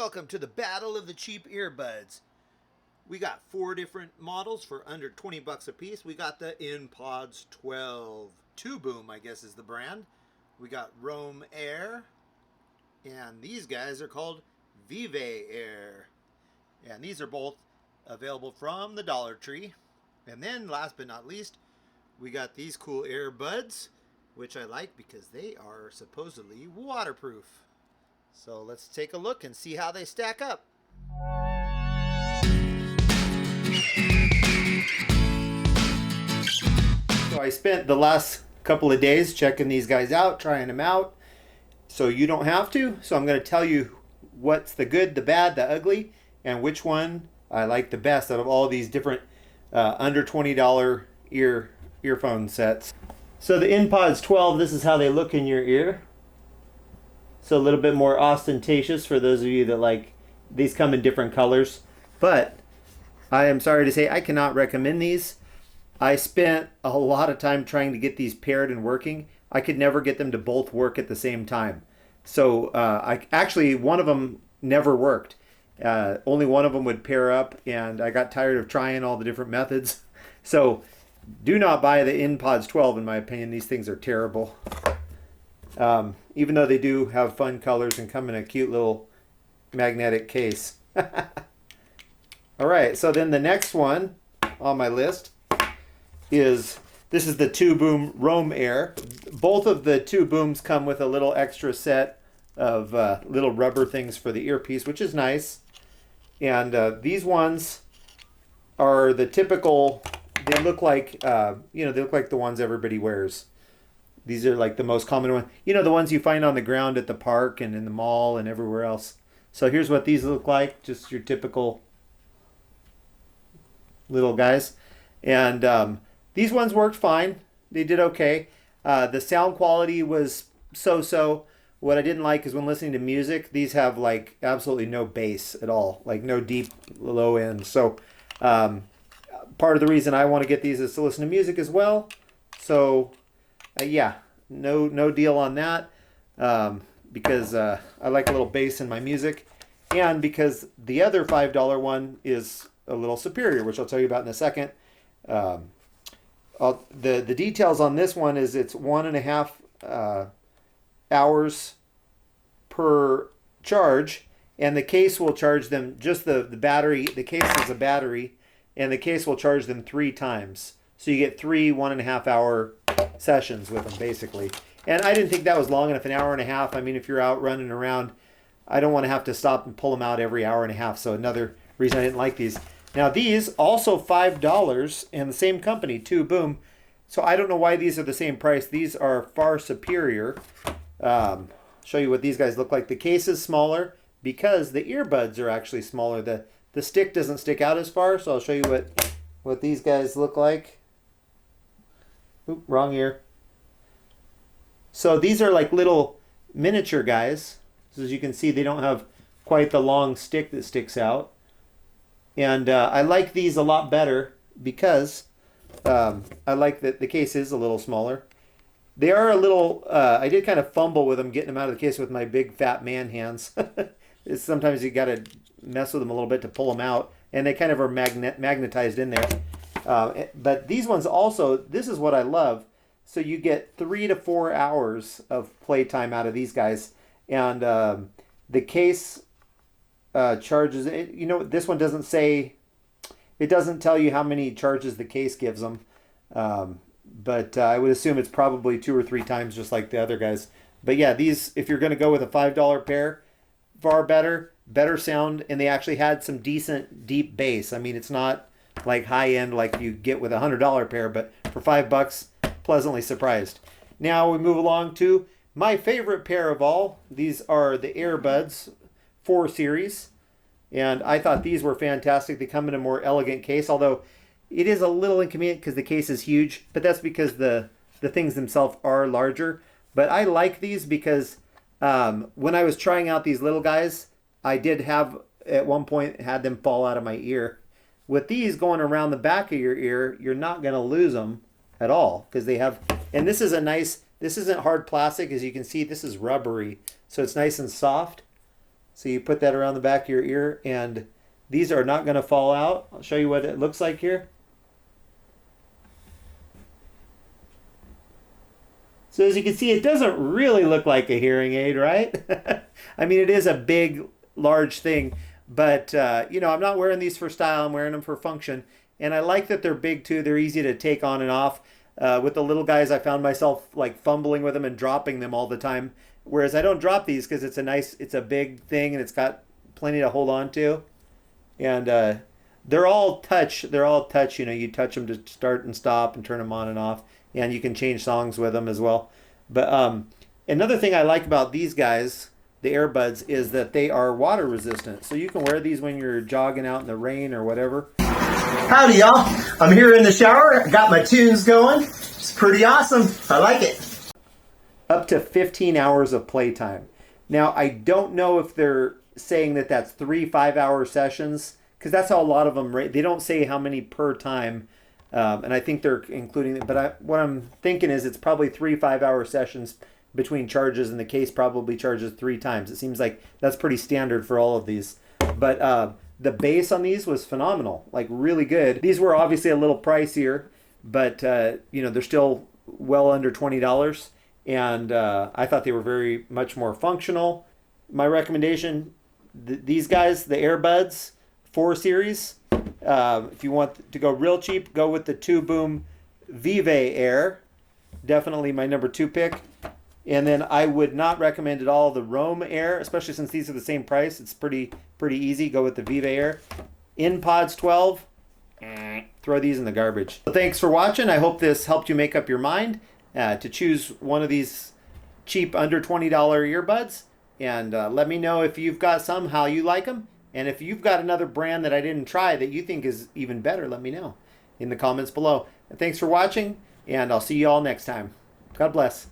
Welcome to the Battle of the Cheap Earbuds. We got 4 different models for under 20 bucks a piece. We got the Inpods 12. 2 Boom, I guess is the brand. We got Roam Air. And these guys are called Vive Air. And these are both available from the Dollar Tree. And then last but not least, we got these cool Airbuds, which I like because they are supposedly waterproof. So let's take a look and see how they stack up. So I spent the last couple of days checking these guys out, trying them out, so you don't have to. So I'm going to tell you what's the good, the bad, the ugly, and which one I like the best out of all these different under $20 earphone sets. So the Inpods 12, this is how they look in your ear. So a little bit more ostentatious for those of you that like, these come in different colors. But I am sorry to say I cannot recommend these. I spent a lot of time trying to get these paired and working. I could never get them to both work at the same time. So one of them never worked. Only one of them would pair up, and I got tired of trying all the different methods. So do not buy the Inpods 12 in my opinion. These things are terrible. Even though they do have fun colors and come in a cute little magnetic case. All right, so then the next one on my list is, this is the 2 Boom Roam Air. Both of the 2 Booms come with a little extra set of little rubber things for the earpiece, which is nice. And these ones are the typical, they look like, they look like the ones everybody wears. These are like the most common one. You know, the ones you find on the ground at the park and in the mall and everywhere else. So here's what these look like. Just your typical little guys. And these ones worked fine. They did okay. The sound quality was so-so. What I didn't like is when listening to music, these have like absolutely no bass at all. Like no deep low end. So part of the reason I want to get these is to listen to music as well. So yeah, no deal on that, because I like a little bass in my music, and because the other $5 one is a little superior, which I'll tell you about in a second. The details on this one is it's 1.5 hours per charge, and the case will charge them, just the battery, the case is a battery, and the case will charge them 3 times. So you get 3 1.5 hour sessions with them, basically. And I didn't think that was long enough, 1.5 hours. I mean, if you're out running around, I don't want to have to stop and pull them out every 1.5 hours. So another reason I didn't like these. Now these, also $5, and the same company, 2 Boom. So I don't know why these are the same price. These are far superior. Show you what these guys look like. The case is smaller because the earbuds are actually smaller. The stick doesn't stick out as far, so I'll show you what these guys look like. Oop, wrong ear. So these are like little miniature guys. So as you can see, they don't have quite the long stick that sticks out. And I like these a lot better because I like that the case is a little smaller. They are a little, I did kind of fumble with them, getting them out of the case with my big fat man hands. Sometimes you got to mess with them a little bit to pull them out. And they kind of are magnetized in there. But these ones also, this is what I love. So you get 3 to 4 hours of playtime out of these guys. And the case charges, this one doesn't say, it doesn't tell you how many charges the case gives them. But I would assume it's probably 2 or 3 times just like the other guys. But yeah, these, if you're going to go with a $5 pair, far better sound. And they actually had some decent deep bass. I mean, it's not like high end like you get with a $100 pair, but for $5, pleasantly surprised. Now we move along to my favorite pair of all. These are the Airbuds 4 series, and I thought these were fantastic. They come in a more elegant case, although it is a little inconvenient because the case is huge, but that's because the things themselves are larger. But I like these because when I was trying out these little guys, I did have at one point had them fall out of my ear. With these going around the back of your ear, you're not going to lose them at all because they have, and this is a nice, this isn't hard plastic. As you can see, this is rubbery. So it's nice and soft. So you put that around the back of your ear, and these are not going to fall out. I'll show you what it looks like here. So as you can see, it doesn't really look like a hearing aid, right? I mean, it is a big, large thing, but you know, I'm not wearing these for style. I'm wearing them for function, and I like that they're big too. They're easy to take on and off. With the little guys, I found myself like fumbling with them and dropping them all the time. Whereas I don't drop these because it's a big thing and it's got plenty to hold on to. And they're all touch. They're all touch. You know, you touch them to start and stop and turn them on and off, and you can change songs with them as well. But another thing I like about these guys, the Airbuds, is that they are water resistant. So you can wear these when you're jogging out in the rain or whatever. Howdy, y'all. I'm here in the shower. I got my tunes going. It's pretty awesome. I like it. Up to 15 hours of playtime. Now, I don't know if they're saying that that's 3 5-hour sessions, because that's how a lot of them rate. They don't say how many per time, and I think they're including it. But what I'm thinking is it's probably 3 5-hour sessions between charges, and the case probably charges 3 times. It seems like that's pretty standard for all of these. But the bass on these was phenomenal, like really good. These were obviously a little pricier, but you know, they're still well under $20. And I thought they were very much more functional. My recommendation, these guys, the Airbuds 4 series. If you want to go real cheap, go with the 2 Boom Vive Air. Definitely my number 2 pick. And then I would not recommend at all the Roam Air, especially since these are the same price. It's pretty easy. Go with the Vive Air. Inpods 12. Throw these in the garbage. So thanks for watching. I hope this helped you make up your mind to choose one of these cheap under $20 earbuds. And let me know if you've got some, how you like them. And if you've got another brand that I didn't try that you think is even better, let me know in the comments below. And thanks for watching, and I'll see you all next time. God bless.